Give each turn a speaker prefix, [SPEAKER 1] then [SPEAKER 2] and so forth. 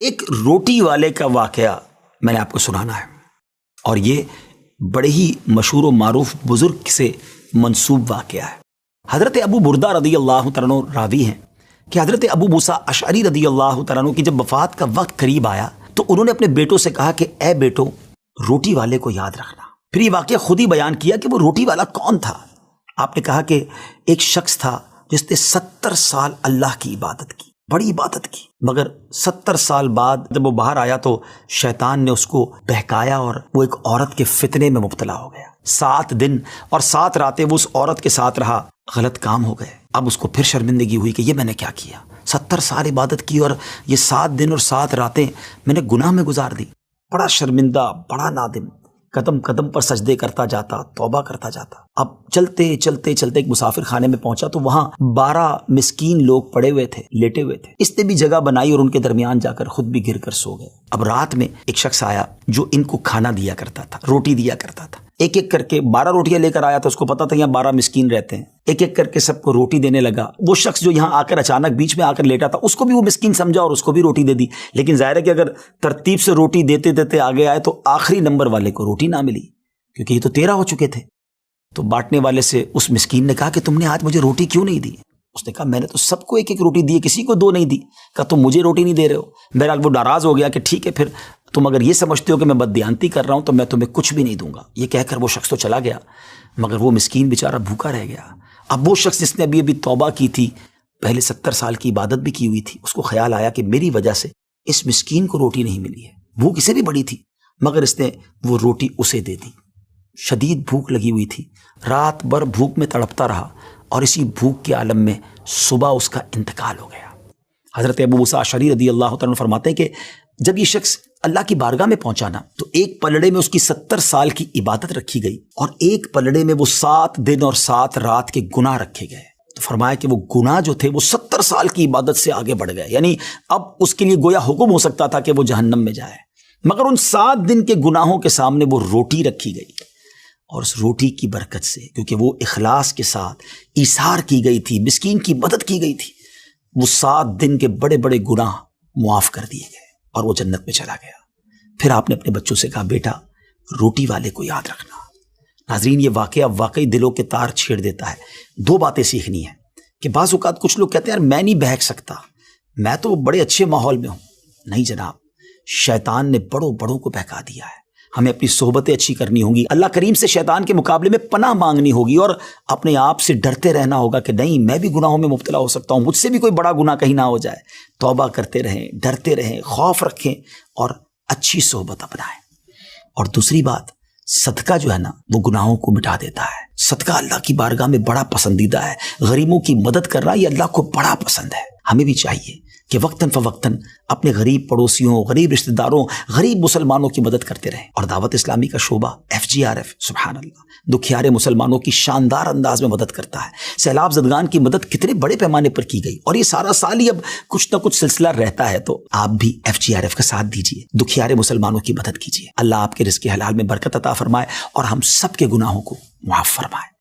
[SPEAKER 1] ایک روٹی والے کا واقعہ میں نے آپ کو سنانا ہے، اور یہ بڑے ہی مشہور و معروف بزرگ سے منسوب واقعہ ہے۔ حضرت ابو بردہ رضی اللہ تعالیٰ عنہ راوی ہیں کہ حضرت ابو موسیٰ اشعری رضی اللہ تعالیٰ عنہ کی جب وفات کا وقت قریب آیا تو انہوں نے اپنے بیٹوں سے کہا کہ اے بیٹو، روٹی والے کو یاد رکھنا۔ پھر یہ واقعہ خود ہی بیان کیا کہ وہ روٹی والا کون تھا۔ آپ نے کہا کہ ایک شخص تھا جس نے 70 سال اللہ کی عبادت کی، بڑی عبادت کی، مگر 70 سال بعد جب وہ باہر آیا تو شیطان نے اس کو بہکایا اور وہ ایک عورت کے فتنے میں مبتلا ہو گیا۔ 7 دن اور 7 راتیں وہ اس عورت کے ساتھ رہا، غلط کام ہو گئے۔ اب اس کو پھر شرمندگی ہوئی کہ یہ میں نے کیا کیا، 70 سال عبادت کی اور یہ 7 دن اور 7 راتیں میں نے گناہ میں گزار دی۔ بڑا شرمندہ، بڑا نادم، قدم قدم پر سجدے کرتا جاتا، توبہ کرتا جاتا۔ اب چلتے چلتے چلتے ایک مسافر خانے میں پہنچا تو وہاں 12 مسکین لوگ پڑے ہوئے تھے، لیٹے ہوئے تھے۔ اس نے بھی جگہ بنائی اور ان کے درمیان جا کر خود بھی گر کر سو گئے۔ اب رات میں ایک شخص آیا جو ان کو کھانا دیا کرتا تھا، روٹی دیا کرتا تھا۔ ایک ایک کر کے 12 روٹیاں لے کر آیا تھا، اس کو پتا تھا یہاں 12 مسکین رہتے ہیں۔ ایک ایک کر کے سب کو روٹی دینے لگا۔ وہ شخص جو یہاں آ کر اچانک بیچ میں آ کر لیٹا تھا، اس کو بھی وہ مسکین سمجھا اور اس کو بھی روٹی دے دی۔ لیکن ظاہر ہے کہ اگر ترتیب سے روٹی دیتے دیتے آگے آئے تو آخری نمبر والے کو روٹی نہ ملی، کیونکہ یہ تو 13 ہو چکے تھے۔ تو بانٹنے والے سے اس مسکین نے کہا کہ تم نے آج مجھے روٹی کیوں نہیں دی؟ اس نے کہا میں نے تو سب کو ایک ایک روٹی دی، کسی کو 2 نہیں دی۔ کہا تم مجھے روٹی نہیں دے رہے ہو۔ بہرحال وہ ناراض ہو گیا کہ ٹھیک ہے، پھر تم اگر یہ سمجھتے ہو کہ میں بددیانتی کر رہا ہوں تو میں تمہیں کچھ بھی نہیں دوں گا۔ یہ کہہ کر وہ شخص تو چلا گیا، مگر وہ مسکین بیچارہ بھوکا رہ گیا۔ اب وہ شخص جس نے ابھی توبہ کی تھی، پہلے 70 سال کی عبادت بھی کی ہوئی تھی، اس کو خیال آیا کہ میری وجہ سے اس مسکین کو روٹی نہیں ملی ہے۔ بھوک اسے بھی بڑی تھی، مگر اس نے وہ روٹی اسے دے دی۔ شدید بھوک لگی ہوئی تھی، رات بھر بھوک میں تڑپتا رہا اور اسی بھوک کے عالم میں صبح اس کا انتقال ہو گیا۔ حضرت ابو موسیٰ اشعری رضی اللہ تعالیٰ عنہ فرماتے ہیں کہ جب یہ شخص اللہ کی بارگاہ میں پہنچا نا تو ایک پلڑے میں اس کی 70 سال کی عبادت رکھی گئی اور ایک پلڑے میں وہ 7 دن اور 7 رات کے گناہ رکھے گئے۔ تو فرمایا کہ وہ گناہ جو تھے وہ 70 سال کی عبادت سے آگے بڑھ گئے، یعنی اب اس کے لیے گویا حکم ہو سکتا تھا کہ وہ جہنم میں جائے، مگر ان 7 دن کے گناہوں کے سامنے وہ روٹی رکھی گئی، اور اس روٹی کی برکت سے، کیونکہ وہ اخلاص کے ساتھ ایثار کی گئی تھی، مسکین کی مدد کی گئی تھی، وہ 7 دن کے بڑے بڑے گناہ معاف کر دیے گئے اور وہ جنت میں چلا گیا۔ پھر آپ نے اپنے بچوں سے کہا بیٹا روٹی والے کو یاد رکھنا۔ ناظرین یہ واقعہ واقعی دلوں کے تار چھیڑ دیتا ہے۔ 2 باتیں سیکھنی ہیں کہ بعض اوقات کچھ لوگ کہتے ہیں یار میں نہیں بہک سکتا، میں تو بڑے اچھے ماحول میں ہوں۔ نہیں جناب، شیطان نے بڑوں کو بہکا دیا ہے۔ ہمیں اپنی صحبتیں اچھی کرنی ہوں گی، اللہ کریم سے شیطان کے مقابلے میں پناہ مانگنی ہوگی اور اپنے آپ سے ڈرتے رہنا ہوگا کہ نہیں میں بھی گناہوں میں مبتلا ہو سکتا ہوں، مجھ سے بھی کوئی بڑا گناہ کہیں نہ ہو جائے۔ توبہ کرتے رہیں، ڈرتے رہیں، خوف رکھیں اور اچھی صحبت اپنائیں۔ اور دوسری بات، صدقہ جو ہے نا وہ گناہوں کو مٹا دیتا ہے۔ صدقہ اللہ کی بارگاہ میں بڑا پسندیدہ ہے۔ غریبوں کی مدد کرنا یہ اللہ کو بڑا پسند ہے۔ ہمیں بھی چاہیے کہ وقتاً فوقتاً اپنے غریب پڑوسیوں، غریب رشتہ داروں، غریب مسلمانوں کی مدد کرتے رہیں۔ اور دعوت اسلامی کا شعبہ FGRF سبحان اللہ دکھیارے مسلمانوں کی شاندار انداز میں مدد کرتا ہے۔ سیلاب زدگان کی مدد کتنے بڑے پیمانے پر کی گئی اور یہ سارا سال ہی اب کچھ نہ کچھ سلسلہ رہتا ہے، تو آپ بھی FGRF کا ساتھ دیجیے، دکھیارے مسلمانوں کی مدد کیجیے۔ اللہ آپ کے رزق حلال میں برکت عطا فرمائے اور ہم سب کے گناہوں کو معاف فرمائے۔